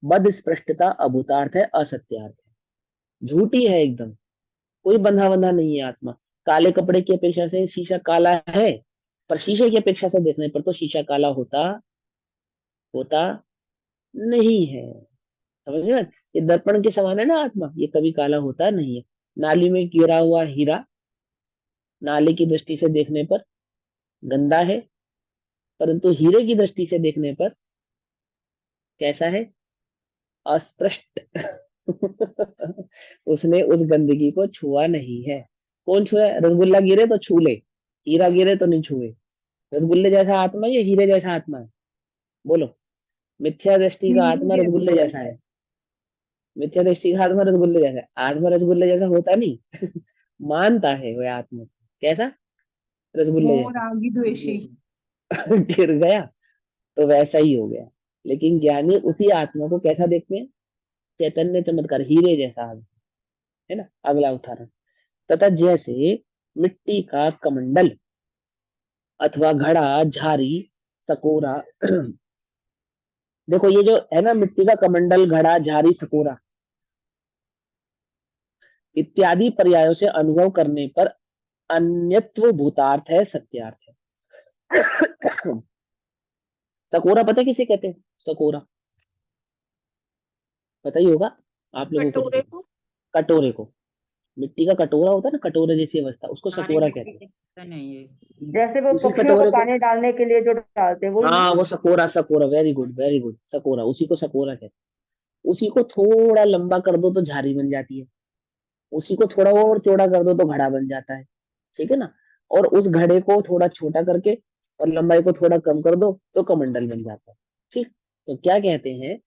बद्ध स्पृष्टता अभूतार्थ है, असत्यार्थ है, झूठी है एकदम, कोई बंधा बंधा नहीं है आत्मा। काले कपड़े की अपेक्षा से शीशा काला है, पर शीशे की अपेक्षा से देखने पर तो शीशा काला होता होता नहीं है। समझ में, ये दर्पण के समान है ना आत्मा, ये कभी काला होता नहीं है। नाली में गिरा हुआ हीरा नाले की दृष्टि से देखने पर गंदा है, परंतु हीरे की दृष्टि से देखने पर कैसा है, अस्पष्ट। उसने उस गंदगी को छुआ नहीं है। कौन छुए, रसगुल्ला गिरे तो छू ले, हीरा गिरे तो नहीं छुए। रसगुल्ले जैसा आत्मा है या हीरे जैसा आत्मा है, बोलो। मिथ्या दृष्टि का आत्मा हीरे रसगुल्ले जैसा है, मिथ्या दृष्टि का आत्मा रसगुल्ले जैसा है, आत्मा रसगुल्ले जैसा होता नहीं। मानता है वह आत्मा, कैसा, रसगुल्ले मोह जैसा। रागी द्वेषी। गिर गया तो वैसा ही हो गया। लेकिन ज्ञानी उसी आत्मा को कैसा देखते हैं, चैतन्य चमत्कार हीरे जैसा, है ना। अगला उदाहरण, तथा जैसे मिट्टी का कमंडल अथवा घड़ा, झारी, सकोरा। देखो ये जो है ना, मिट्टी का कमंडल, घड़ा, झारी, सकोरा इत्यादि पर्यायों से अनुभव करने पर अन्यत्व भूतार्थ है, सत्यार्थ है। सकोरा पता है किसे कहते हैं, सकोरा, पता ही होगा आप लोगों को तो। कटोरे को। कटोरे को, मिट्टी का कटोरा होता है ना, कटोरे जैसी अवस्था, उसको सकोरा कहते हैं। नहीं ये जैसे वो उसी पक्षियों को कटोरे को, पानी डालने के लिए जो डालते हैं वही ना। हाँ वो सकोरा, सकोरा, वेरी गुड वेरी गुड, सकोरा, उसी को सकोरा कहते हैं। उसी को थोड़ा लंबा कर दो तो झारी बन जाती है, उसी को थोड़ा और चौड़ा कर दो तो घड़ा बन जाता है, ठीक है ना। और उस घड़े को थोड़ा छोटा करके और लंबाई को थोड़ा कम कर दो तो कमंडल बन जाता है, ठीक। तो क्या कहते हैं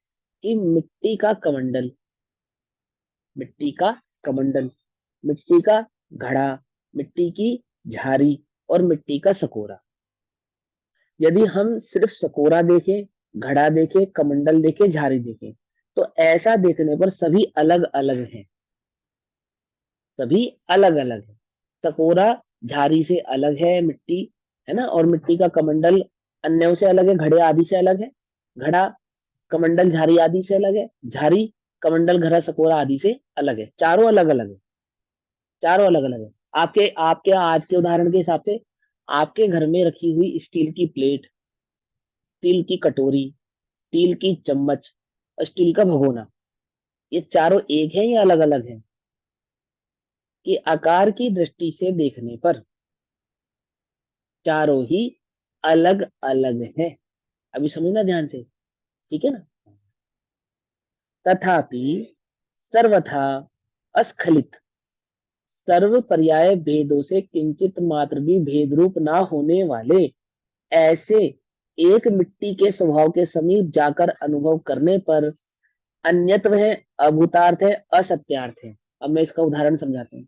कि मिट्टी का कमंडल, मिट्टी का कमंडल, मिट्टी का घड़ा, मिट्टी की झारी और मिट्टी का सकोरा। यदि हम सिर्फ सकोरा देखें, घड़ा देखें, कमंडल देखें, झारी देखें, तो ऐसा देखने पर सभी अलग अलग हैं, सभी अलग अलग है। सकोरा झारी से अलग है मिट्टी, है ना, और मिट्टी का कमंडल अन्यों से अलग है, घड़े आदि से अलग है, घड़ा कमंडल झारी आदि से अलग है, झारी कमंडल घड़ा सकोरा आदि से अलग है, चारों अलग अलग है, चारों अलग अलग है। आपके आपके आज के उदाहरण के हिसाब से आपके घर में रखी हुई स्टील की प्लेट, स्टील की कटोरी, स्टील की चम्मच और स्टील का भगोना, ये चारों एक है या अलग अलग है? कि आकार की दृष्टि से देखने पर चारों ही अलग अलग है। अभी समझना ध्यान से, ठीक है ना। तथापि सर्वथा अस्खलित, सर्व पर्याय भेदों से किंचित मात्र भी भेद रूप ना होने वाले ऐसे एक मिट्टी के स्वभाव के समीप जाकर अनुभव करने पर अन्यत्व है, अभूतार्थ है, असत्यार्थ है। अब मैं इसका उदाहरण समझाता हूँ।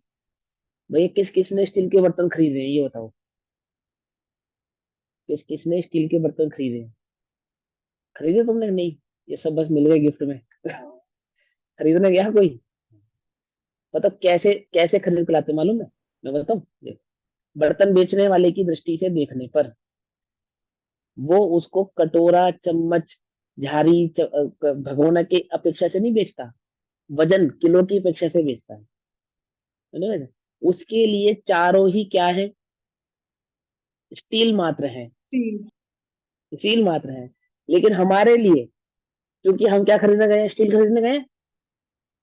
भैया किस किसने स्टील के बर्तन खरीदे हैं, ये बताओ, किस किसने स्टील के बर्तन खरीदे हैं? खरीदे तुमने? नहीं, ये सब बस मिल गए गिफ्ट में। खरीदने गया कोई? मतलब कैसे कैसे खरीद के लाते मालूम है? मैं बताऊं, देखो, बर्तन बेचने वाले की दृष्टि से देखने पर वो उसको कटोरा, चम्मच, झारी, भगोना की अपेक्षा से नहीं बेचता, वजन किलो की अपेक्षा से बेचता है, समझ में? उसके लिए चारों ही क्या है? स्टील मात्र है, स्टील। स्टील मात्र है। लेकिन हमारे लिए, क्योंकि हम क्या खरीदने गए हैं? स्टील खरीदने गए हैं।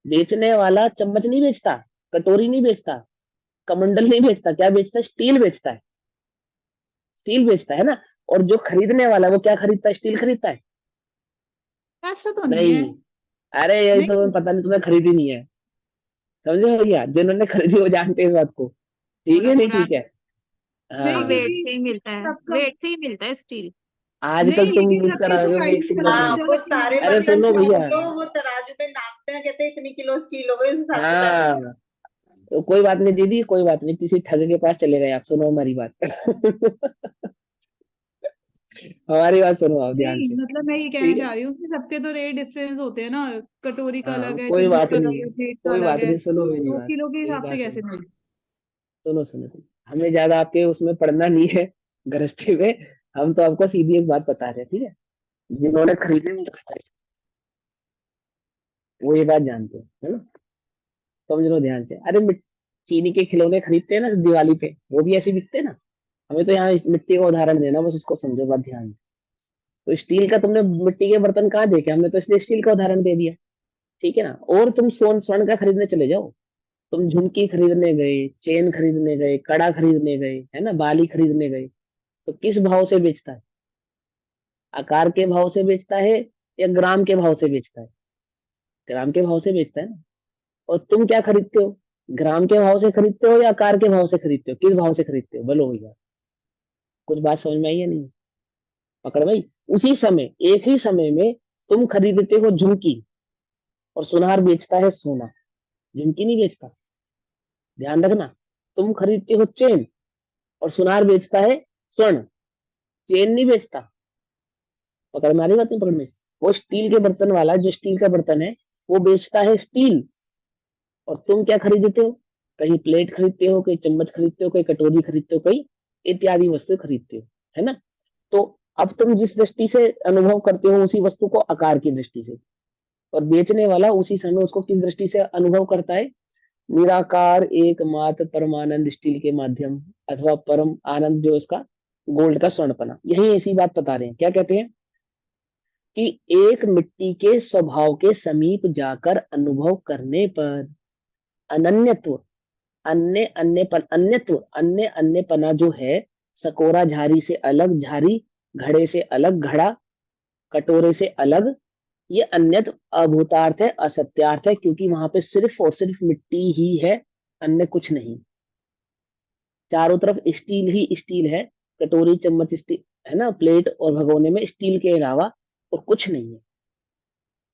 बेचने वाला चम्मच नहीं बेचता, कटोरी नहीं बेचता, कमंडल नहीं बेचता, क्या बेचता है? स्टील बेचता है, स्टील बेचता है ना। और जो खरीदने वाला वो क्या खरीदता है? स्टील खरीदता है। ऐसा तो नहीं है। नहीं, अरे ये तो नहीं, पता नहीं, तुम्हें खरीदी नहीं है, समझे भैया, जिन्होंने खरीदी वो जानते हैं इस बात को, ठीक है, नहीं ठीक है। नहीं हाँ, वेट क्योंकि से ही मिलता है, सबका वेट से ही मिलता है स्टील। आजकल नहीं, तुम लेकिन यूज सबकी तो कराओगे प्राइस मिक्सिंग अलग मशीन। अलग हाँ, वो होती सारे है। अरे बर्तन सुनो भैया, खरीदो, वो तराजू में नापते हैं, कहते हैं इतनी किलो स्टील हो गई, उस हिसाब से पैसे हाँ, देते तो कोई बात नहीं दीदी, कोई बात नहीं, किसी ठग के पास चले गए आप, सुनो हमारी बात। हमारी बात सुनो आप ध्यान नहीं से, मतलब मैं ये कहना ठीक है। चाह रही हूँ कि सबके तो रेट डिफरेंस होते हैं ना। कटोरी का हाँ अलग है, कोई चम्मच बात का नहीं, अलग है, प्लेट का कोई अलग बात है, नहीं, सुनो मेरी तो बात, किलो के मेरी हिसाब से बात कैसे सुनो, मिले? सुनो सुनो सुनो, हमें ज्यादा आपके उसमें पढ़ना नहीं है, गृहस्थी में। हम तो आपको सीधी एक बात बता रहे हैं, ठीक है। जिन्होंने खरीदे वो ये बात जानते हैं, है ना। समझ लो ध्यान से। अरे चीनी के खिलौने खरीदते हैं ना दिवाली पे, वो भी ऐसे बिकते हैं ना। हमें तो यहाँ इस मिट्टी का उदाहरण देना, बस उसको समझो बात ध्यान से। तो स्टील का तुमने मिट्टी के बर्तन कहाँ देखे? हमने तो इसलिए स्टील का उदाहरण दे दिया, ठीक है ना। और तुम सोन स्वर्ण का खरीदने चले जाओ, तुम झुमकी खरीदने गए, चेन खरीदने गए, कड़ा खरीदने गए, है ना, बाली खरीदने गए, तो किस भाव से बेचता है? आकार के भाव से बेचता है या ग्राम के भाव से बेचता है? ग्राम के भाव से बेचता है ना। और तुम क्या खरीदते हो? ग्राम के भाव से खरीदते हो या आकार के भाव से खरीदते हो? किस भाव से खरीदते हो बोलो भैया? कुछ बात समझ में आई या नहीं? पकड़ भाई। उसी समय, एक ही समय में तुम खरीदते हो झुमकी और सुनार बेचता है सोना, झुमकी नहीं बेचता, ध्यान रखना। तुम खरीदते हो चेन और सुनार बेचता है स्वर्ण, चेन नहीं बेचता। पकड़ में आ रही बात नहीं? पकड़ में। वो स्टील के बर्तन वाला, जो स्टील का बर्तन है, वो बेचता है स्टील, और तुम क्या खरीदते हो? कहीं प्लेट खरीदते हो, कहीं चम्मच खरीदते हो, कहीं कटोरी खरीदते हो, कहीं इत्यादि वस्तु खरीदते हो, है ना। तो अब तुम जिस दृष्टि से अनुभव करते हो उसी वस्तु को आकार की दृष्टि से, और बेचने वाला उसी समय उसको किस दृष्टि से अनुभव करता है? निराकार एकमात्र परमानंद स्टील के माध्यम, अथवा परम आनंद जो इसका गोल्ड का स्वर्णपना। यही ऐसी बात बता रहे हैं, क्या कहते हैं? कि एक मिट्टी के स्वभाव के समीप जाकर अनुभव करने पर अनन्यत्व, अन्य अन्यपना जो है, सकोरा झारी से अलग झारी, घड़े से अलग घड़ा, कटोरे से अलग, ये अन्यत अभूतार्थ है, असत्यार्थ है, क्योंकि वहां पे सिर्फ और सिर्फ मिट्टी ही है, अन्य कुछ नहीं। चारों तरफ स्टील ही स्टील है, कटोरी चम्मच स्टील है ना, प्लेट और भगोने में स्टील के अलावा और कुछ नहीं है।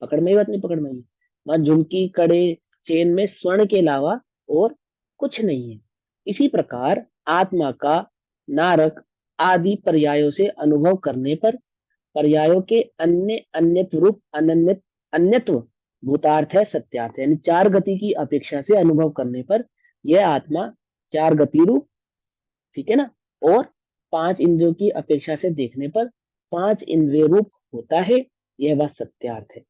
पकड़ में ही बात नहीं, पकड़ में ही। वहां झुमकी कड़े चेन में स्वर्ण के अलावा और कुछ नहीं है। इसी प्रकार आत्मा का नारक आदि पर्यायों से अनुभव करने पर पर्यायों के अन्य अन्यत्व रूप अन्यत्व भूतार्थ है, सत्यार्थ है। यानी चार गति की अपेक्षा से अनुभव करने पर यह आत्मा चार गति रूप, ठीक है ना, और पांच इंद्रियों की अपेक्षा से देखने पर पांच इंद्रिय रूप होता है, यह बात सत्यार्थ है।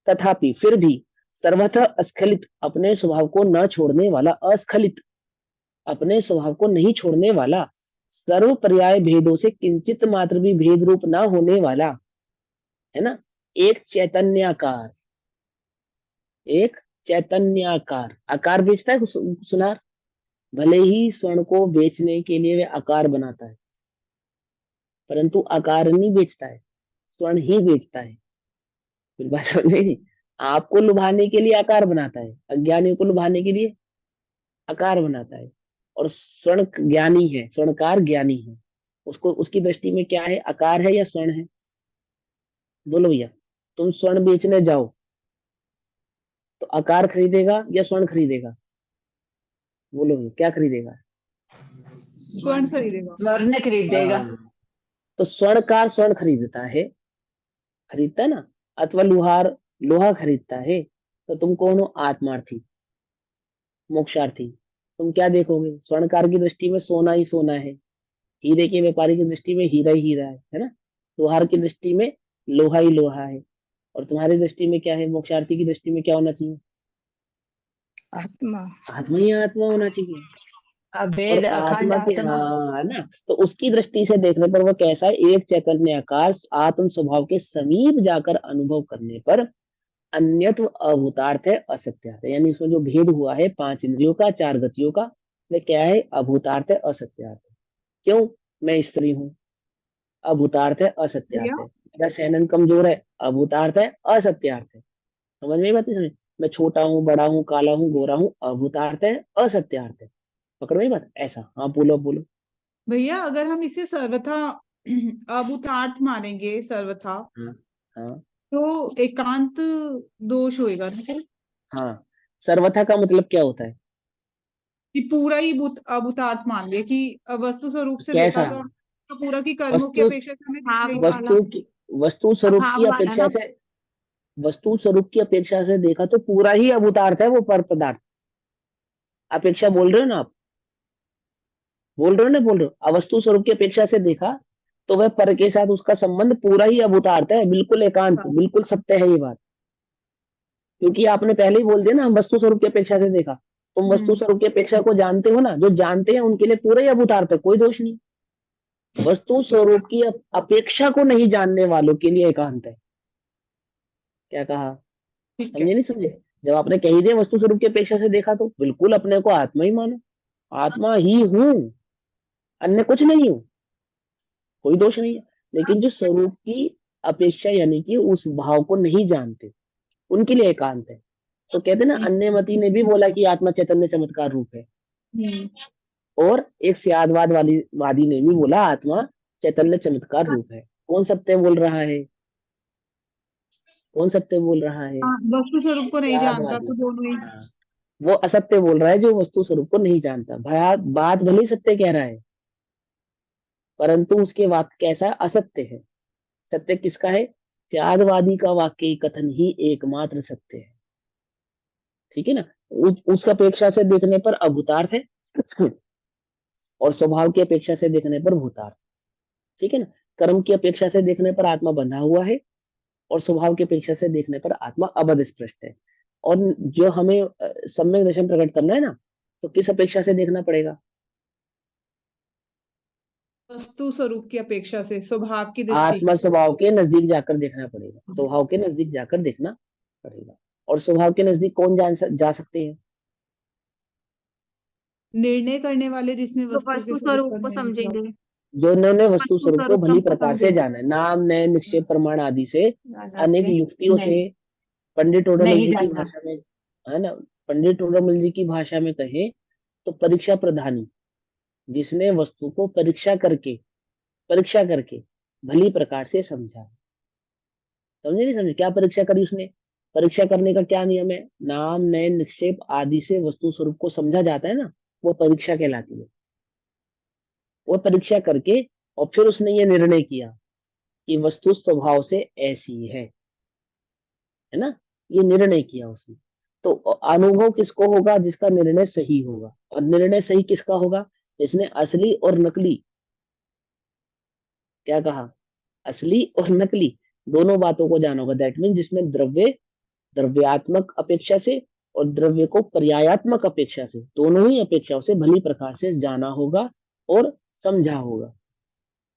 तथापि फिर भी सर्वथा अस्खलित, अपने स्वभाव को न छोड़ने वाला, अस्खलित अपने स्वभाव को नहीं छोड़ने वाला, सर्व पर्याय भेदों से किंचित मात्र भी भेद रूप न होने वाला, है ना, एक चैतन्याकार, एक चैतन्याकार। आकार बेचता है सुनार, भले ही स्वर्ण को बेचने के लिए वह आकार बनाता है, परंतु आकार नहीं बेचता है, स्वर्ण ही बेचता है। फिर बात समझ में नहीं? आपको लुभाने के लिए आकार बनाता है, अज्ञानियों को लुभाने के लिए आकार बनाता है। और स्वर्ण ज्ञानी है, स्वर्णकार ज्ञानी है, उसको उसकी दृष्टि में क्या है, आकार है या स्वर्ण है? बोलो भैया, तुम स्वर्ण बेचने जाओ तो आकार खरीदेगा या स्वर्ण खरीदेगा? बोलो भैया, क्या खरीदेगा? स्वर्ण खरीदेगा। स्वर्ण खरीदेगा। हाँ, तो स्वर्णकार स्वर्ण खरीदता है, खरीदता है ना, अथवा लोहार लोहा खरीदता है। तो तुम कौन हो? आत्मार्थी, मोक्षार्थी। तुम क्या देखोगे? स्वर्णकार की दृष्टि में सोना ही सोना है, हीरे के व्यापारी की दृष्टि में हीरा ही हीरा है ना, लोहार की दृष्टि में लोहा ही लोहा है। और तुम्हारी दृष्टि में क्या है? मोक्षार्थी की दृष्टि में क्या होना चाहिए? आत्मा। आत्मा ही आत्मा होना चाहिए। और अभेद अखंड आत्मा की, आत्मा। हाँ, है ना, तो उसकी दृष्टि से देखने पर वो कैसा है? एक चैतन्य आकाश आत्म स्वभाव के समीप जाकर अनुभव करने पर अन्यत्व अभूतार्थ है, असत्यार्थ है। यानी इसमें जो भेद हुआ है पांच इंद्रियों का, चार गतियों का, वह क्या है? अभूतार्थ है, असत्यार्थ है। क्यों? मैं स्त्री हूँ, अभूतार्थ है, भैया असत्यार्थ है। मेरा सहनन कमजोर है, अभूतार्थ है, असत्यार्थ है। समझ में ही बात नहीं? समझ? मैं छोटा हूँ, बड़ा हूँ, काला हूँ, गोरा हूँ, अभूतार्थ है, असत्यार्थ है। पकड़ में ही बात? ऐसा। हाँ, बोलो बोलो। भैया अगर हम इसे सर्वथा अभूतार्थ मानेंगे सर्वथा, हाँ हाँ तो एकांत दोष होएगा ना फिर? हाँ। सर्वथा का मतलब क्या होता है? कि पूरा ही अभूतार्थ मान लिया कि वस्तु स्वरूप से देखा कैसा? तो पूरा की कर्मों की वस्तु, अपेक्षा से हमें भाव नहीं वाला, वस्तु की, वस्तु स्वरूप की अभाव वाला अपेक्षा ना। से, वस्तु स्वरूप की अपेक्षा से देखा तो पूरा ही अभूतार्थ है वो पर पदार्थ। अपेक्षा बोल रहे हो ना आप? बोल रहे हो ना? बोल रहे हो? अवस्तु स्वरूप की अपेक्षा से देखा तो वह पर के साथ उसका संबंध पूरा ही अभूतार्थ है, बिल्कुल एकांत, बिल्कुल सत्य है ये बात। क्योंकि आपने पहले ही बोल दिया ना, हम वस्तु स्वरूप की अपेक्षा से देखा। तुम वस्तु स्वरूप की अपेक्षा को जानते हो ना, जो जानते हैं उनके लिए पूरा ही अभूतार्थ है, कोई दोष नहीं। वस्तु स्वरूप की अपेक्षा को नहीं जानने वालों के लिए एकांत है। क्या कहा? ठीक समझे है। नहीं समझे? जब आपने कही दिया वस्तु स्वरूप की अपेक्षा से देखा तो बिल्कुल अपने को आत्मा ही मानो, आत्मा ही हूं, अन्य कुछ नहीं हूं, कोई दोष नहीं है। लेकिन जो स्वरूप की अपेक्षा यानी कि उस भाव को नहीं जानते, उनके लिए एकांत है। तो कहते हैं ना, अन्यमति ने भी बोला कि आत्मा चैतन्य चमत्कार रूप है, और एक सियादवाद वाली वादी ने भी बोला आत्मा चैतन्य चमत्कार रूप है। कौन सत्य बोल रहा है? कौन सत्य बोल रहा है? हाँ, वस्तु स्वरूप को नहीं जानता सियादवादी। तो दोनों ही। हाँ, वो असत्य बोल रहा है जो वस्तु स्वरूप को नहीं जानता। बात भले ही सत्य कह रहा है, परंतु उसके वाक्य कैसा? असत्य है। सत्य किसका है? त्यागवादी का वाक्य कथन ही एकमात्र सत्य है, ठीक है ना। उसका अपेक्षा से देखने पर अभूतार्थ है और स्वभाव की अपेक्षा से देखने पर भूतार्थ, ठीक है ना। कर्म की अपेक्षा से देखने पर आत्मा बंधा हुआ है, और स्वभाव की अपेक्षा से देखने पर आत्मा अबध स्पष्ट है। और जो हमें सम्यक दर्शन प्रकट करना है ना, तो किस अपेक्षा से देखना पड़ेगा? वस्तु स्वरूप की अपेक्षा से स्वभाव की दृष्टि। आत्मा स्वभाव के नजदीक जाकर देखना पड़ेगा, स्वभाव के नजदीक जाकर देखना पड़ेगा। और स्वभाव के नजदीक कौन जा सकते हैं? निर्णय करने वाले जिसने जो वस्तु के वस्तु स्वरूप स्वरूप का को निर्णय किया। समझेंगे, जो इन्होंने वस्तु वस्तु स्वरूप को स्वरूप भली को प्रकार से समझेंगे। जाना है, नाम नय निक्षेप प्रमाण आदि से अनेक नहीं युक्तियों से, पंडित टोडरमल नहीं जी की जाता। भाषा में, है ना, पंडित टोडरमल जी की भाषा में कहे तो परीक्षा प्रधानी, जिसने वस्तु को परीक्षा करके भली प्रकार से समझा। समझे नहीं समझे? क्या परीक्षा करी उसने? परीक्षा करने का क्या नियम है? नाम नय निक्षेप आदि से वस्तु स्वरूप को समझा जाता है ना, वो परीक्षा कहलाती है। वो परीक्षा करके और फिर उसने ये निर्णय किया कि वस्तु स्वभाव से ऐसी है ना, ये निर्णय किया उसने। तो अनुभव किसको होगा? जिसका निर्णय सही होगा। और निर्णय सही किसका होगा? जिसने असली और नकली, क्या कहा, असली और नकली दोनों बातों को जाना होगा। दैट मीन जिसने द्रव्यात्मक अपेक्षा से और द्रव्य को पर्यायात्मक अपेक्षा से, दोनों ही अपेक्षाओं से भली प्रकार से जाना होगा और समझा होगा।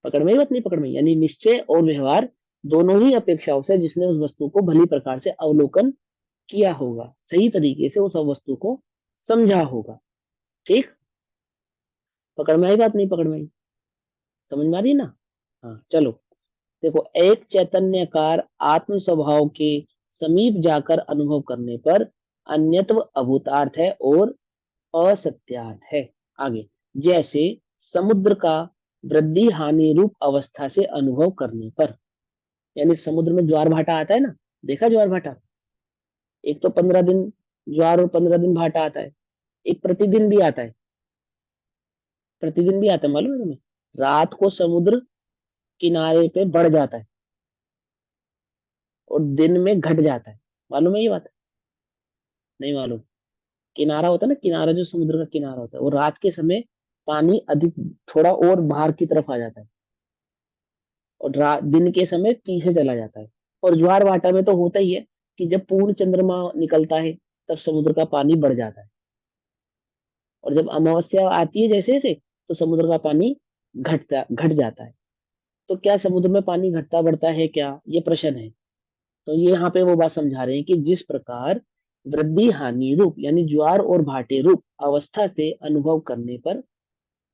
पकड़ में ही बात नहीं? पकड़ में, यानी निश्चय और व्यवहार दोनों ही अपेक्षाओं से जिसने उस वस्तु को भली प्रकार से अवलोकन किया होगा, सही तरीके से उस वस्तु को समझा होगा। ठीक, पकड़ में आई बात? नहीं पकड़ में आई? समझ में आ रही ना? हाँ चलो देखो, एक चैतन्यकार आत्म स्वभाव के समीप जाकर अनुभव करने पर अन्यत्व अभूतार्थ है और असत्यार्थ है। आगे, जैसे समुद्र का वृद्धि हानि रूप अवस्था से अनुभव करने पर, यानी समुद्र में ज्वार भाटा आता है ना, देखा ज्वार भाटा? एक तो 15 दिन ज्वार और 15 दिन भाटा आता है, एक प्रतिदिन भी आता है। प्रतिदिन भी आता है, मालूम है तुम्हें? रात को समुद्र किनारे पे बढ़ जाता है और दिन में घट जाता है, मालूम है ये बात? नहीं मालूम? किनारा होता है ना, किनारा जो समुद्र का किनारा होता है, वो रात के समय पानी अधिक थोड़ा और बाहर की तरफ आ जाता है और दिन के समय पीछे चला जाता है। और ज्वार भाटा में तो होता ही है कि जब पूर्ण चंद्रमा निकलता है तब समुद्र का पानी बढ़ जाता है, और जब अमावस्या आती है जैसे जैसे, तो समुद्र का पानी घट जाता है। तो क्या समुद्र में पानी घटता बढ़ता है क्या, ये प्रश्न है। तो ये यहाँ पे वो बात समझा रहे हैं कि जिस प्रकार वृद्धि हानि रूप यानी ज्वार और भाटे रूप अवस्था से अनुभव करने पर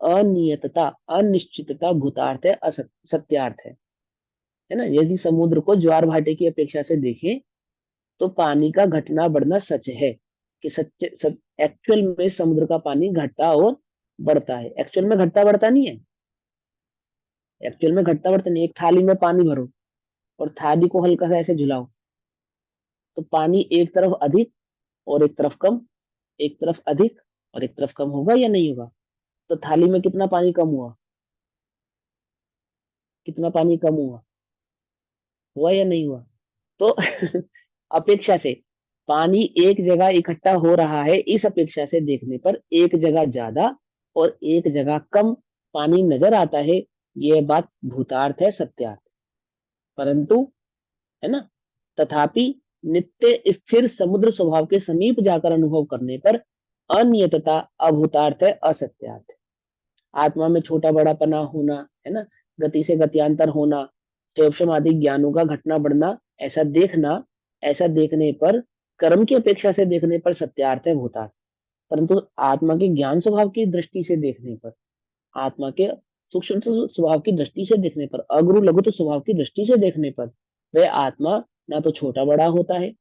अनियतता अनिश्चितता भूतार्थ है, सत्यार्थ है ना। यदि समुद्र को ज्वार भाटे की अपेक्षा से देखें तो पानी का घटना बढ़ना सच है, कि एक्चुअल में समुद्र का पानी घटता और बढ़ता है। एक्चुअल में घटता बढ़ता नहीं है, एक्चुअल में घटता बढ़ता नहीं। एक थाली में पानी भरो और थाली को हल्का सा ऐसे झुलाओ, तो पानी एक तरफ अधिक और एक तरफ कम, एक तरफ अधिक और एक तरफ कम होगा या नहीं होगा? तो थाली में कितना पानी कम हुआ, कितना पानी कम हुआ या नहीं हुआ? तो अपेक्षा से पानी एक जगह इकट्ठा हो रहा है, इस अपेक्षा से देखने पर एक जगह ज्यादा और एक जगह कम पानी नजर आता है, यह बात भूतार्थ है, सत्यार्थ। परंतु, है ना, तथापि नित्य स्थिर समुद्र स्वभाव के समीप जाकर अनुभव करने पर अनियतता अभूतार्थ है, असत्यार्थ। आत्मा में छोटा बड़ापना होना, है ना, गति से गत्यांतर होना, सूक्ष्म आदि ज्ञानों का घटना बढ़ना, ऐसा देखना, ऐसा देखने पर कर्म की अपेक्षा से देखने पर सत्यार्थ है, भूतार्थ। परंतु आत्मा के ज्ञान स्वभाव की दृष्टि से देखने पर, आत्मा के सूक्ष्म स्वभाव की दृष्टि से देखने पर, अगुरु लघुत्व स्वभाव की दृष्टि से देखने पर, वह आत्मा ना तो छोटा बड़ा होता है,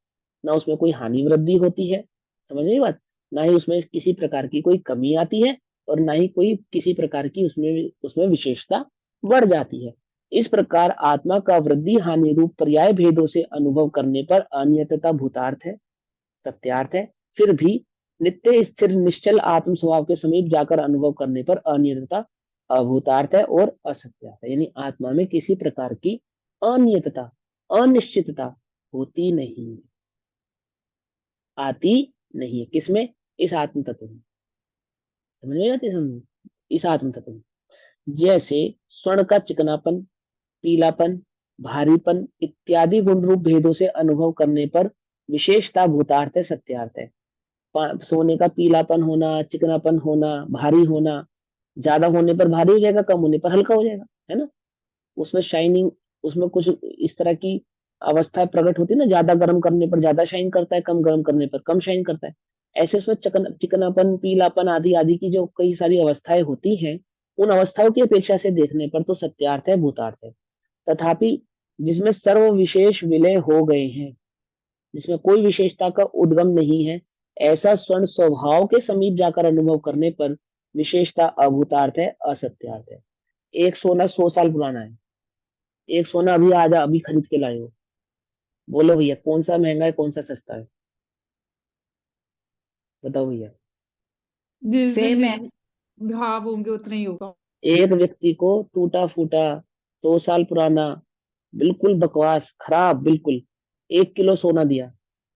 ना उसमें कोई हानि वृद्धि होती है, समझ रही बात? ना ही उसमें किसी प्रकार की कोई कमी आती है और ना ही कोई किसी प्रकार की उसमें उसमें विशेषता बढ़ जाती है। इस प्रकार आत्मा का वृद्धि हानि रूप पर्याय भेदों से अनुभव करने पर अनियतता भूतार्थ है, सत्यार्थ है। फिर भी नित्य स्थिर निश्चल आत्म स्वभाव के समीप जाकर अनुभव करने पर अनियतता अभूतार्थ है और असत्यार्थ है, यानी आत्मा में किसी प्रकार की अनियतता अनिश्चितता होती नहीं, आती नहीं है। किसमें? इस आत्म तत्व में। समझ में आती? समझ, इस आत्म तत्व में। जैसे स्वर्ण का चिकनापन, पीलापन, भारीपन इत्यादि गुण रूप भेदों से अनुभव करने पर विशेषता भूतार्थ है, सत्यार्थ है। सोने का पीलापन होना, चिकनापन होना, भारी होना, ज्यादा होने पर भारी हो जाएगा, कम होने पर हल्का हो जाएगा, है ना। उसमें शाइनिंग, उसमें कुछ इस तरह की अवस्था प्रकट होती है ना, ज्यादा गर्म करने पर ज्यादा शाइन करता है, कम गर्म करने पर कम शाइन करता है। ऐसे उसमें चिकनापन, पीलापन आदि आदि की जो कई सारी अवस्थाएं होती हैं, उन अवस्थाओं की अपेक्षा से देखने पर तो सत्यार्थ है, भूतार्थ है। तथापि जिसमें सर्व विशेष विलय हो गए हैं, जिसमें कोई विशेषता का उद्गम नहीं है, ऐसा स्वर्ण स्वभाव के समीप जाकर अनुभव करने पर विशेषता अभूतार्थ है, असत्यार्थ है। एक सोना 100 साल पुराना है, एक सोना अभी आज अभी खरीद के लाए हो, बोलो भैया कौन सा महंगा है, कौन सा सस्ता है, बताओ भैया। जिस दिन सेम है। जिस भाव होंगे उतना ही होगा। एक व्यक्ति को टूटा फूटा 100 साल पुराना, बिल्कुल बकवास खराब, बिल्कुल 1 किलो सोना दिया,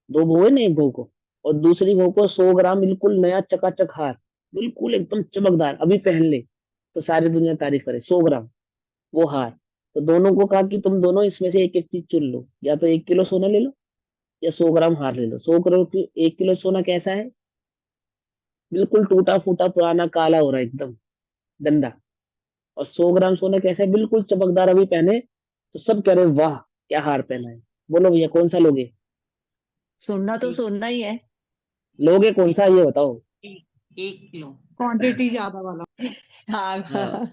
दो बहू है ना, एक बहू को, और दूसरी बहू को 100 ग्राम बिल्कुल नया चकाचक हार, बिल्कुल एकदम चमकदार, अभी पहन ले तो सारी दुनिया तारीफ करे, 100 ग्राम वो हार। तो दोनों को कहा कि तुम दोनों इसमें से एक एक चीज चुन लो, या तो 1 किलो सोना ले लो या 100 ग्राम हार ले लो। 100 करोड़ की 1 किलो सोना कैसा है, बिल्कुल टूटा फूटा पुराना काला हो रहा है एकदम गंदा, और 100 ग्राम सोना कैसा है, बिल्कुल चमकदार, अभी पहने तो सब कह रहे वाह क्या हार पहना है। बोलो भैया कौन सा लोगे, सुनना तो सुनना ही है। लोगे कौन सा ये बताओ। 1 किलो। क्वांटिटी ज्यादा वाला। हाँ। हाँ हाँ,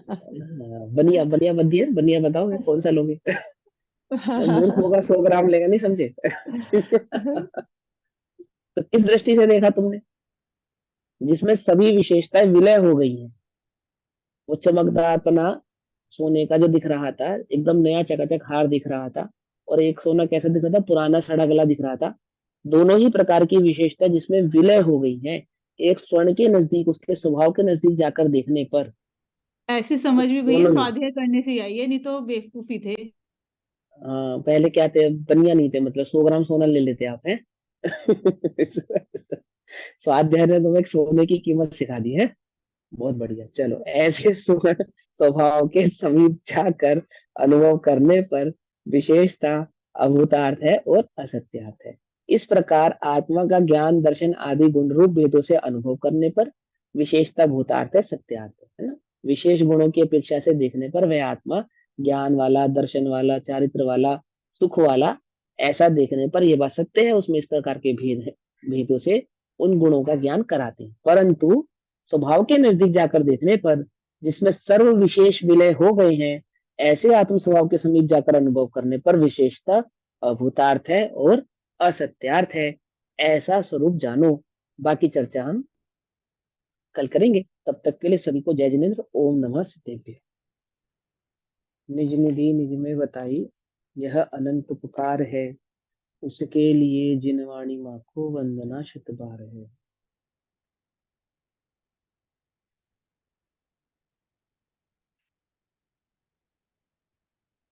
बनिया बनिया बनिया बनिया, बताओ कौन सा लोगे। मूर्ख होगा 100 ग्राम लेगा, नहीं समझे। तो किस दृष्टि से देखा तुमने, जिसमें सभी विशेषताएं विलय हो गई हैं, वो चमकदारपना सोने का जो दिख रहा था, एकदम नया चकाचक हार दिख रहा था, और एक सोना कैसा दिख रहा था, पुराना सड़ा गला दिख रहा था। दोनों ही प्रकार की विशेषता जिसमें विलय हो गई है, एक स्वर्ण के नजदीक, उसके स्वभाव के नजदीक जाकर देखने पर, ऐसी समझ भी भैया दोनों ही, स्वाध्याय करने से ही आई है, नहीं तो बेवकूफी थे। पहले क्या थे, बनिया नहीं थे, मतलब 100 ग्राम सोना ले लेते आप हैं। स्वाध्याय ने तुम्हें सोने की कीमत सिखा दी है, बहुत बढ़िया। चलो, ऐसे सुवर्ण स्वभाव के समीप जाकर अनुभव करने पर विशेषता अभूतार्थ है और असत्यार्थ है। इस प्रकार आत्मा का ज्ञान, दर्शन आदि गुण रूप भेदों से अनुभव करने पर विशेषता भूतार्थ है, सत्यार्थ है ना। विशेष गुणों की अपेक्षा से देखने पर वह आत्मा ज्ञान वाला, दर्शन वाला, चारित्र वाला, सुख वाला, ऐसा देखने पर यह बात सत्य है, उसमें इस प्रकार के भेद है, भेदों से उन गुणों का ज्ञान कराते हैं। परंतु स्वभाव के नजदीक जाकर देखने पर, जिसमें सर्व विशेष विलय हो गए हैं, ऐसे आत्म स्वभाव के समीप जाकर अनुभव करने पर विशेषता अभूतार्थ है और असत्यार्थ है, ऐसा स्वरूप जानो। बाकी चर्चा हम कल करेंगे, तब तक के लिए सभी को जय जिनेन्द्र, ओम नमः सिद्धेभ्य। निज निधि निज में बताई, यह अनंत उपकार है, उसके लिए जिनवाणी माँ को वंदना शत बार है।